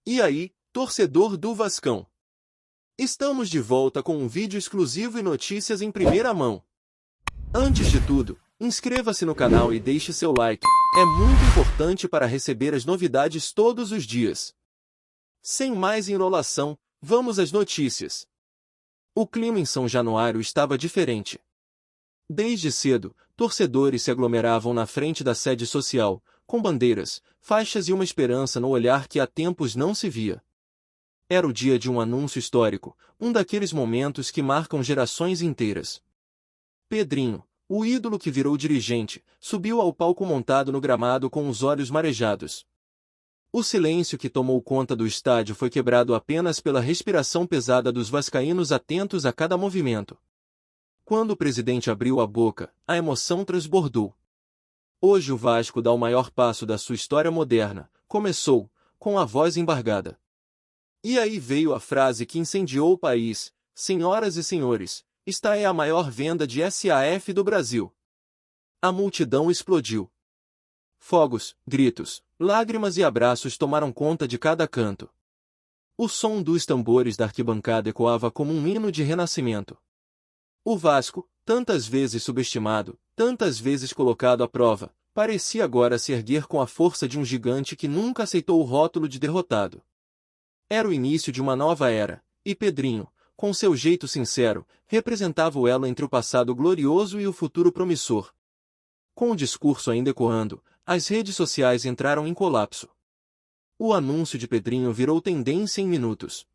E aí, torcedor do Vascão? Estamos de volta com um vídeo exclusivo e notícias em primeira mão. Antes de tudo, inscreva-se no canal e deixe seu like. É muito importante para receber as novidades todos os dias. Sem mais enrolação, vamos às notícias. O clima em São Januário estava diferente. Desde cedo, torcedores se aglomeravam na frente da sede social, com bandeiras, faixas e uma esperança no olhar que há tempos não se via. Era o dia de um anúncio histórico, um daqueles momentos que marcam gerações inteiras. Pedrinho, o ídolo que virou dirigente, subiu ao palco montado no gramado com os olhos marejados. O silêncio que tomou conta do estádio foi quebrado apenas pela respiração pesada dos vascaínos atentos a cada movimento. Quando o presidente abriu a boca, a emoção transbordou. Hoje o Vasco dá o maior passo da sua história moderna, começou, com a voz embargada. E aí veio a frase que incendiou o país: senhoras e senhores, esta é a maior venda de SAF do Brasil. A multidão explodiu. Fogos, gritos, lágrimas e abraços tomaram conta de cada canto. O som dos tambores da arquibancada ecoava como um hino de renascimento. O Vasco, tantas vezes subestimado, tantas vezes colocado à prova, parecia agora se erguer com a força de um gigante que nunca aceitou o rótulo de derrotado. Era o início de uma nova era, e Pedrinho, com seu jeito sincero, representava o elo entre o passado glorioso e o futuro promissor. Com o discurso ainda ecoando, as redes sociais entraram em colapso. O anúncio de Pedrinho virou tendência em minutos.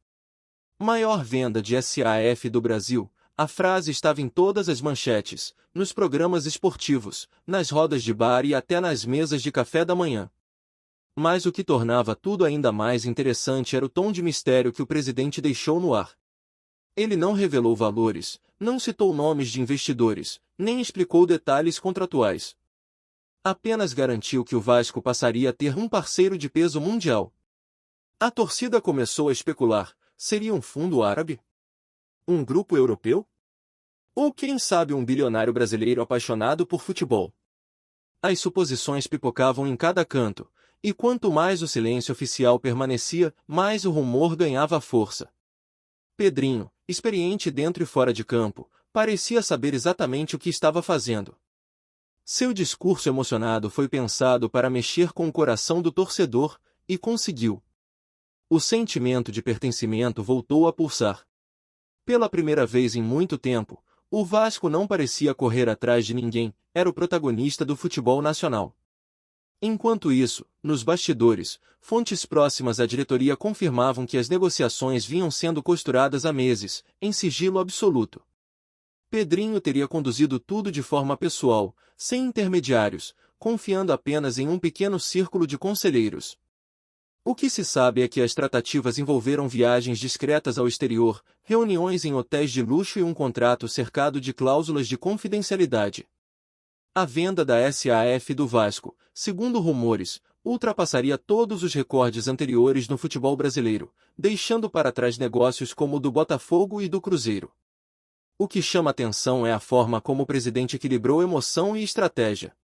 Maior venda de SAF do Brasil. A frase estava em todas as manchetes, nos programas esportivos, nas rodas de bar e até nas mesas de café da manhã. Mas o que tornava tudo ainda mais interessante era o tom de mistério que o presidente deixou no ar. Ele não revelou valores, não citou nomes de investidores, nem explicou detalhes contratuais. Apenas garantiu que o Vasco passaria a ter um parceiro de peso mundial. A torcida começou a especular: seria um fundo árabe? Um grupo europeu? Ou quem sabe um bilionário brasileiro apaixonado por futebol? As suposições pipocavam em cada canto, e quanto mais o silêncio oficial permanecia, mais o rumor ganhava força. Pedrinho, experiente dentro e fora de campo, parecia saber exatamente o que estava fazendo. Seu discurso emocionado foi pensado para mexer com o coração do torcedor, e conseguiu. O sentimento de pertencimento voltou a pulsar. Pela primeira vez em muito tempo, o Vasco não parecia correr atrás de ninguém, era o protagonista do futebol nacional. Enquanto isso, nos bastidores, fontes próximas à diretoria confirmavam que as negociações vinham sendo costuradas há meses, em sigilo absoluto. Pedrinho teria conduzido tudo de forma pessoal, sem intermediários, confiando apenas em um pequeno círculo de conselheiros. O que se sabe é que as tratativas envolveram viagens discretas ao exterior, reuniões em hotéis de luxo e um contrato cercado de cláusulas de confidencialidade. A venda da SAF do Vasco, segundo rumores, ultrapassaria todos os recordes anteriores no futebol brasileiro, deixando para trás negócios como o do Botafogo e do Cruzeiro. O que chama atenção é a forma como o presidente equilibrou emoção e estratégia.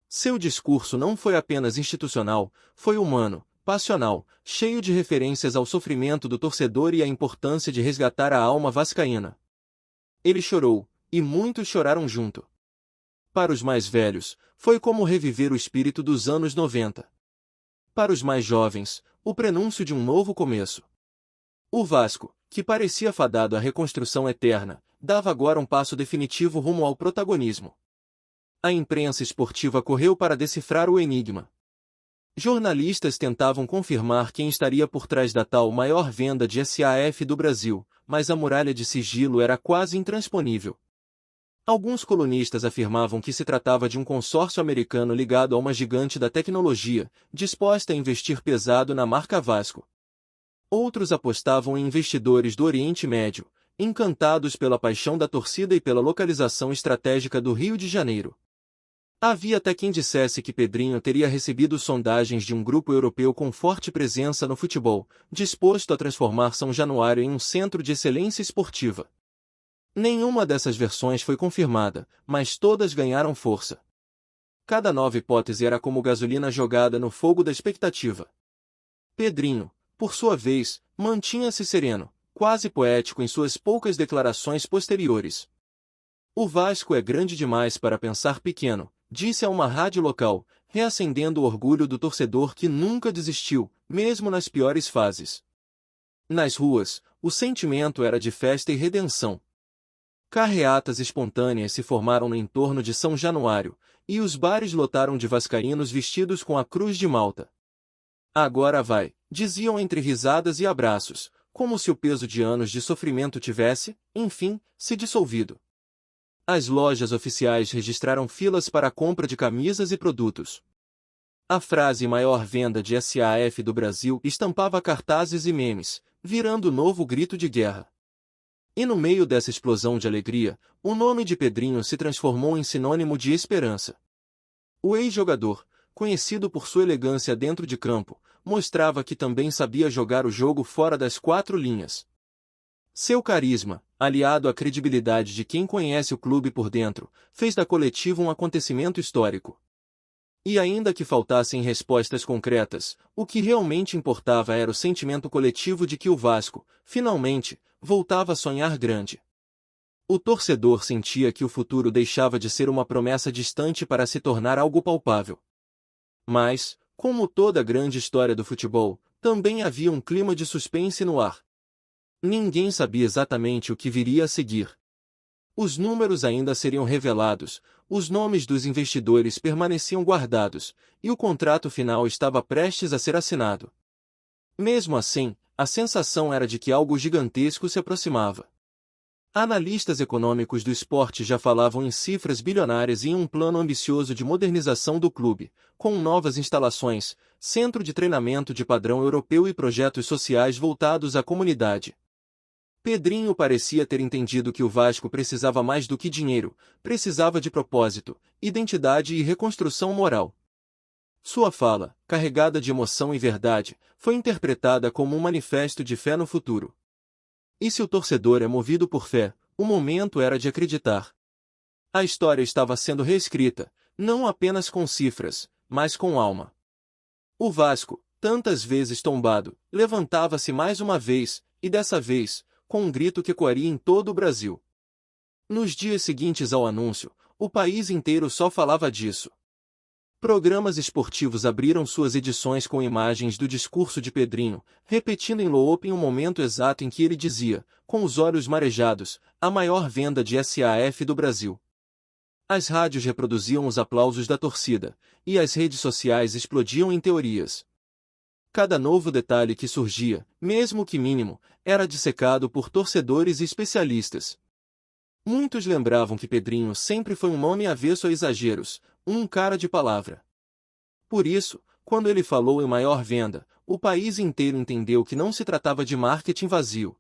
Seu discurso não foi apenas institucional, foi humano, passional, cheio de referências ao sofrimento do torcedor e à importância de resgatar a alma vascaína. Ele chorou, e muitos choraram junto. Para os mais velhos, foi como reviver o espírito dos anos 90. Para os mais jovens, o prenúncio de um novo começo. O Vasco, que parecia fadado à reconstrução eterna, dava agora um passo definitivo rumo ao protagonismo. A imprensa esportiva correu para decifrar o enigma. Jornalistas tentavam confirmar quem estaria por trás da tal maior venda de SAF do Brasil, mas a muralha de sigilo era quase intransponível. Alguns colunistas afirmavam que se tratava de um consórcio americano ligado a uma gigante da tecnologia, disposta a investir pesado na marca Vasco. Outros apostavam em investidores do Oriente Médio, encantados pela paixão da torcida e pela localização estratégica do Rio de Janeiro. Havia até quem dissesse que Pedrinho teria recebido sondagens de um grupo europeu com forte presença no futebol, disposto a transformar São Januário em um centro de excelência esportiva. Nenhuma dessas versões foi confirmada, mas todas ganharam força. Cada nova hipótese era como gasolina jogada no fogo da expectativa. Pedrinho, por sua vez, mantinha-se sereno, quase poético em suas poucas declarações posteriores. O Vasco é grande demais para pensar pequeno, disse a uma rádio local, reacendendo o orgulho do torcedor que nunca desistiu, mesmo nas piores fases. Nas ruas, o sentimento era de festa e redenção. Carreatas espontâneas se formaram no entorno de São Januário, e os bares lotaram de vascaínos vestidos com a Cruz de Malta. Agora vai, diziam entre risadas e abraços, como se o peso de anos de sofrimento tivesse, enfim, se dissolvido. As lojas oficiais registraram filas para a compra de camisas e produtos. A frase maior venda de SAF do Brasil estampava cartazes e memes, virando novo grito de guerra. E no meio dessa explosão de alegria, o nome de Pedrinho se transformou em sinônimo de esperança. O ex-jogador, conhecido por sua elegância dentro de campo, mostrava que também sabia jogar o jogo fora das quatro linhas. Seu carisma, aliado à credibilidade de quem conhece o clube por dentro, fez da coletiva um acontecimento histórico. E ainda que faltassem respostas concretas, o que realmente importava era o sentimento coletivo de que o Vasco, finalmente, voltava a sonhar grande. O torcedor sentia que o futuro deixava de ser uma promessa distante para se tornar algo palpável. Mas, como toda grande história do futebol, também havia um clima de suspense no ar. Ninguém sabia exatamente o que viria a seguir. Os números ainda seriam revelados, os nomes dos investidores permaneciam guardados, e o contrato final estava prestes a ser assinado. Mesmo assim, a sensação era de que algo gigantesco se aproximava. Analistas econômicos do esporte já falavam em cifras bilionárias e em um plano ambicioso de modernização do clube, com novas instalações, centro de treinamento de padrão europeu e projetos sociais voltados à comunidade. Pedrinho parecia ter entendido que o Vasco precisava mais do que dinheiro, precisava de propósito, identidade e reconstrução moral. Sua fala, carregada de emoção e verdade, foi interpretada como um manifesto de fé no futuro. E se o torcedor é movido por fé, o momento era de acreditar. A história estava sendo reescrita, não apenas com cifras, mas com alma. O Vasco, tantas vezes tombado, levantava-se mais uma vez, e dessa vez, com um grito que ecoaria em todo o Brasil. Nos dias seguintes ao anúncio, o país inteiro só falava disso. Programas esportivos abriram suas edições com imagens do discurso de Pedrinho, repetindo em looping o momento exato em que ele dizia, com os olhos marejados, a maior venda de SAF do Brasil. As rádios reproduziam os aplausos da torcida, e as redes sociais explodiam em teorias. Cada novo detalhe que surgia, mesmo que mínimo, era dissecado por torcedores e especialistas. Muitos lembravam que Pedrinho sempre foi um nome avesso a exageros, um cara de palavra. Por isso, quando ele falou em maior venda, o país inteiro entendeu que não se tratava de marketing vazio.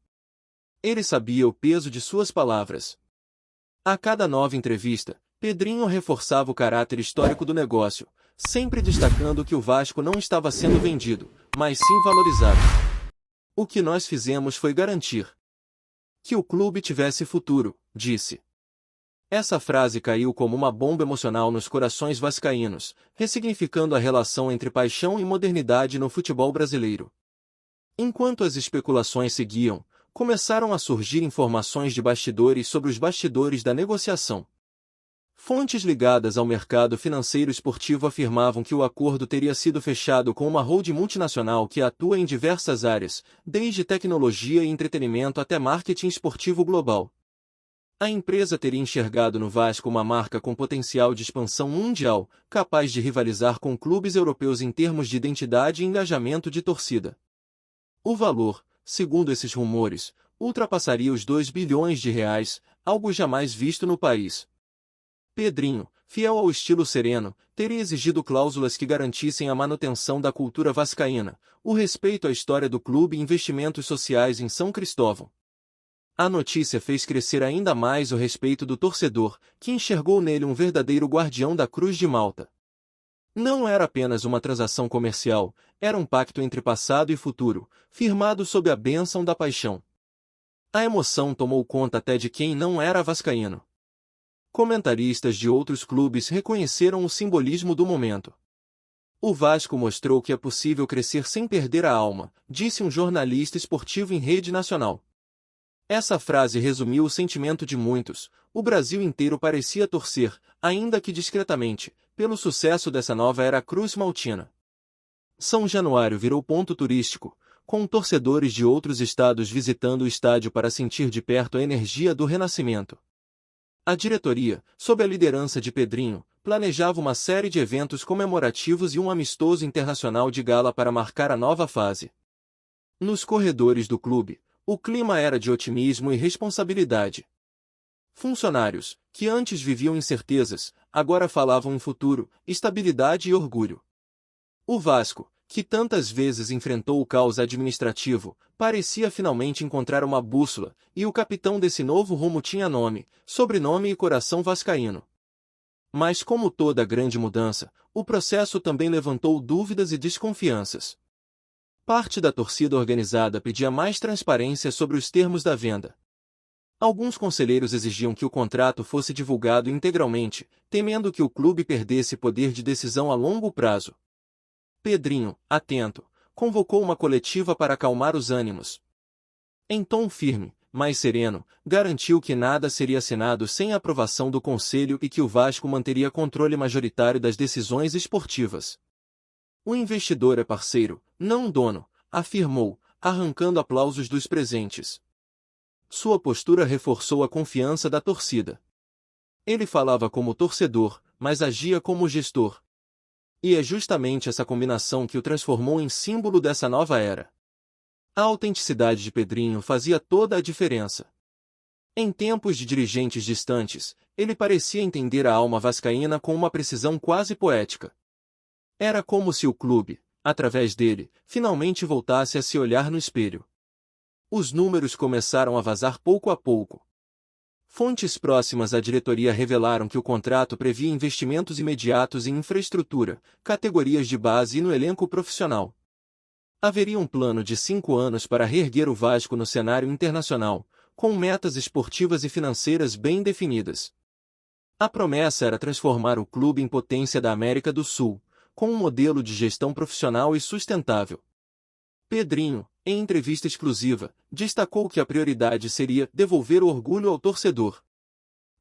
Ele sabia o peso de suas palavras. A cada nova entrevista, Pedrinho reforçava o caráter histórico do negócio, sempre destacando que o Vasco não estava sendo vendido, mas sim valorizado. O que nós fizemos foi garantir que o clube tivesse futuro, disse. Essa frase caiu como uma bomba emocional nos corações vascaínos, ressignificando a relação entre paixão e modernidade no futebol brasileiro. Enquanto as especulações seguiam, começaram a surgir informações de bastidores sobre os bastidores da negociação. Fontes ligadas ao mercado financeiro esportivo afirmavam que o acordo teria sido fechado com uma holding multinacional que atua em diversas áreas, desde tecnologia e entretenimento até marketing esportivo global. A empresa teria enxergado no Vasco uma marca com potencial de expansão mundial, capaz de rivalizar com clubes europeus em termos de identidade e engajamento de torcida. O valor, segundo esses rumores, ultrapassaria os 2 bilhões de reais, algo jamais visto no país. Pedrinho, fiel ao estilo sereno, teria exigido cláusulas que garantissem a manutenção da cultura vascaína, o respeito à história do clube e investimentos sociais em São Cristóvão. A notícia fez crescer ainda mais o respeito do torcedor, que enxergou nele um verdadeiro guardião da Cruz de Malta. Não era apenas uma transação comercial, era um pacto entre passado e futuro, firmado sob a bênção da paixão. A emoção tomou conta até de quem não era vascaíno. Comentaristas de outros clubes reconheceram o simbolismo do momento. O Vasco mostrou que é possível crescer sem perder a alma, disse um jornalista esportivo em rede nacional. Essa frase resumiu o sentimento de muitos. O Brasil inteiro parecia torcer, ainda que discretamente, pelo sucesso dessa nova era cruz-maltina. São Januário virou ponto turístico, com torcedores de outros estados visitando o estádio para sentir de perto a energia do renascimento. A diretoria, sob a liderança de Pedrinho, planejava uma série de eventos comemorativos e um amistoso internacional de gala para marcar a nova fase. Nos corredores do clube, o clima era de otimismo e responsabilidade. Funcionários, que antes viviam incertezas, agora falavam em futuro, estabilidade e orgulho. O Vasco, que tantas vezes enfrentou o caos administrativo, parecia finalmente encontrar uma bússola, e o capitão desse novo rumo tinha nome, sobrenome e coração vascaíno. Mas como toda grande mudança, o processo também levantou dúvidas e desconfianças. Parte da torcida organizada pedia mais transparência sobre os termos da venda. Alguns conselheiros exigiam que o contrato fosse divulgado integralmente, temendo que o clube perdesse poder de decisão a longo prazo. Pedrinho, atento, convocou uma coletiva para acalmar os ânimos. Em tom firme, mas sereno, garantiu que nada seria assinado sem a aprovação do conselho e que o Vasco manteria controle majoritário das decisões esportivas. O investidor é parceiro, não dono, afirmou, arrancando aplausos dos presentes. Sua postura reforçou a confiança da torcida. Ele falava como torcedor, mas agia como gestor. E é justamente essa combinação que o transformou em símbolo dessa nova era. A autenticidade de Pedrinho fazia toda a diferença. Em tempos de dirigentes distantes, ele parecia entender a alma vascaína com uma precisão quase poética. Era como se o clube, através dele, finalmente voltasse a se olhar no espelho. Os números começaram a vazar pouco a pouco. Fontes próximas à diretoria revelaram que o contrato previa investimentos imediatos em infraestrutura, categorias de base e no elenco profissional. Haveria um plano de 5 anos para reerguer o Vasco no cenário internacional, com metas esportivas e financeiras bem definidas. A promessa era transformar o clube em potência da América do Sul, com um modelo de gestão profissional e sustentável. Pedrinho, em entrevista exclusiva, destacou que a prioridade seria devolver o orgulho ao torcedor.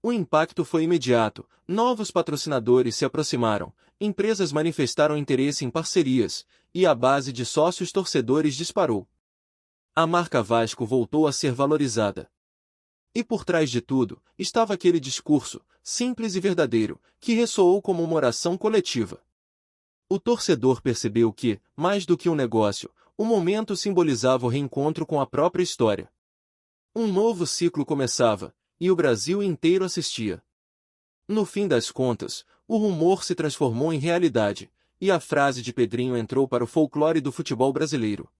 O impacto foi imediato, novos patrocinadores se aproximaram, empresas manifestaram interesse em parcerias, e a base de sócios torcedores disparou. A marca Vasco voltou a ser valorizada. E por trás de tudo, estava aquele discurso, simples e verdadeiro, que ressoou como uma oração coletiva. O torcedor percebeu que, mais do que um negócio, o momento simbolizava o reencontro com a própria história. Um novo ciclo começava, e o Brasil inteiro assistia. No fim das contas, o rumor se transformou em realidade, e a frase de Pedrinho entrou para o folclore do futebol brasileiro.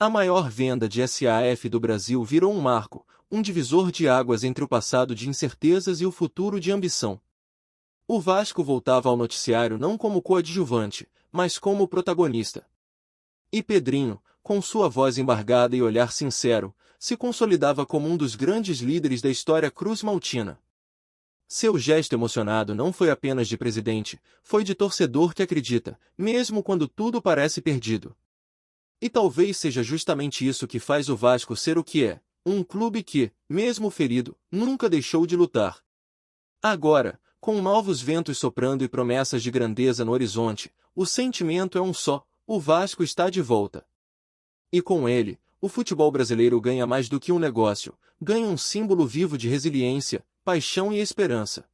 A maior venda de SAF do Brasil virou um marco, um divisor de águas entre o passado de incertezas e o futuro de ambição. O Vasco voltava ao noticiário não como coadjuvante, mas como protagonista. E Pedrinho, com sua voz embargada e olhar sincero, se consolidava como um dos grandes líderes da história cruz-maltina. Seu gesto emocionado não foi apenas de presidente, foi de torcedor que acredita, mesmo quando tudo parece perdido. E talvez seja justamente isso que faz o Vasco ser o que é, um clube que, mesmo ferido, nunca deixou de lutar. Agora, com novos ventos soprando e promessas de grandeza no horizonte, o sentimento é um só: o Vasco está de volta. E com ele, o futebol brasileiro ganha mais do que um negócio, ganha um símbolo vivo de resiliência, paixão e esperança.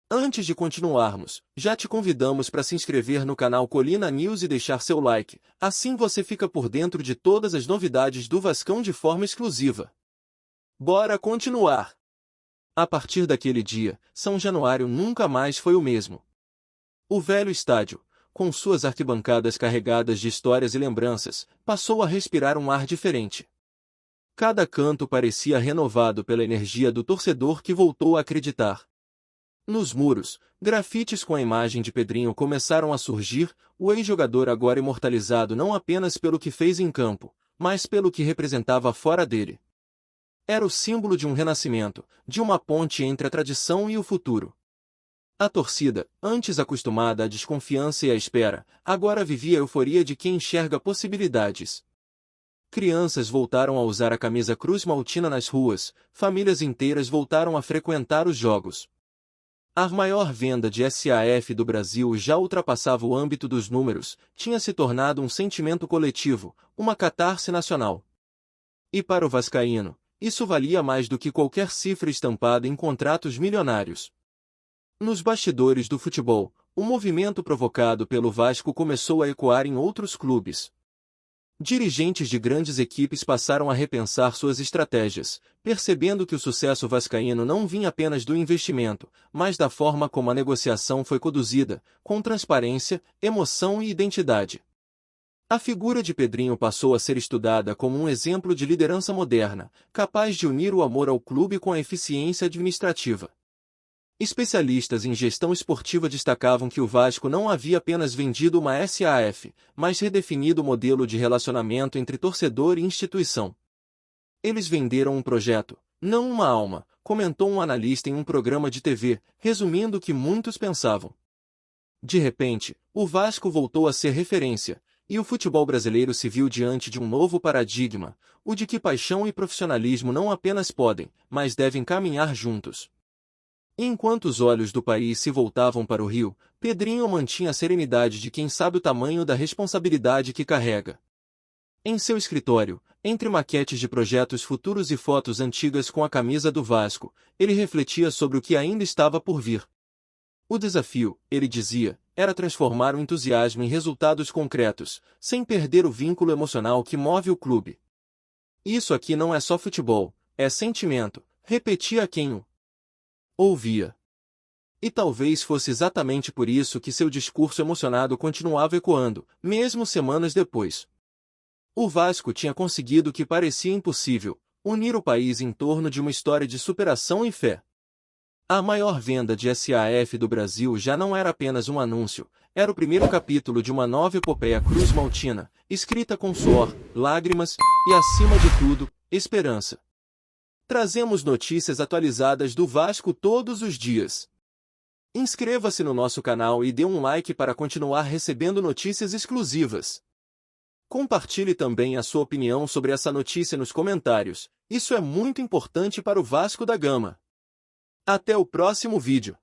Antes de continuarmos, já te convidamos para se inscrever no canal Colina News e deixar seu like, assim você fica por dentro de todas as novidades do Vascão de forma exclusiva. Bora continuar! A partir daquele dia, São Januário nunca mais foi o mesmo. O velho estádio, com suas arquibancadas carregadas de histórias e lembranças, passou a respirar um ar diferente. Cada canto parecia renovado pela energia do torcedor que voltou a acreditar. Nos muros, grafites com a imagem de Pedrinho começaram a surgir, o ex-jogador agora imortalizado não apenas pelo que fez em campo, mas pelo que representava fora dele. Era o símbolo de um renascimento, de uma ponte entre a tradição e o futuro. A torcida, antes acostumada à desconfiança e à espera, agora vivia a euforia de quem enxerga possibilidades. Crianças voltaram a usar a camisa Cruz Maltina nas ruas, famílias inteiras voltaram a frequentar os jogos. A maior venda de SAF do Brasil já ultrapassava o âmbito dos números, tinha se tornado um sentimento coletivo, uma catarse nacional. E para o vascaíno, isso valia mais do que qualquer cifra estampada em contratos milionários. Nos bastidores do futebol, o movimento provocado pelo Vasco começou a ecoar em outros clubes. Dirigentes de grandes equipes passaram a repensar suas estratégias, percebendo que o sucesso vascaíno não vinha apenas do investimento, mas da forma como a negociação foi conduzida, com transparência, emoção e identidade. A figura de Pedrinho passou a ser estudada como um exemplo de liderança moderna, capaz de unir o amor ao clube com a eficiência administrativa. Especialistas em gestão esportiva destacavam que o Vasco não havia apenas vendido uma SAF, mas redefinido o modelo de relacionamento entre torcedor e instituição. Eles venderam um projeto, não uma alma, comentou um analista em um programa de TV, resumindo o que muitos pensavam. De repente, o Vasco voltou a ser referência, e o futebol brasileiro se viu diante de um novo paradigma, o de que paixão e profissionalismo não apenas podem, mas devem caminhar juntos. Enquanto os olhos do país se voltavam para o Rio, Pedrinho mantinha a serenidade de quem sabe o tamanho da responsabilidade que carrega. Em seu escritório, entre maquetes de projetos futuros e fotos antigas com a camisa do Vasco, ele refletia sobre o que ainda estava por vir. O desafio, ele dizia, era transformar o entusiasmo em resultados concretos, sem perder o vínculo emocional que move o clube. Isso aqui não é só futebol, é sentimento, repetia quem o ouvia. E talvez fosse exatamente por isso que seu discurso emocionado continuava ecoando, mesmo semanas depois. O Vasco tinha conseguido o que parecia impossível, unir o país em torno de uma história de superação e fé. A maior venda de SAF do Brasil já não era apenas um anúncio, era o primeiro capítulo de uma nova epopeia Cruz Maltina, escrita com suor, lágrimas e, acima de tudo, esperança. Trazemos notícias atualizadas do Vasco todos os dias. Inscreva-se no nosso canal e dê um like para continuar recebendo notícias exclusivas. Compartilhe também a sua opinião sobre essa notícia nos comentários, isso é muito importante para o Vasco da Gama. Até o próximo vídeo.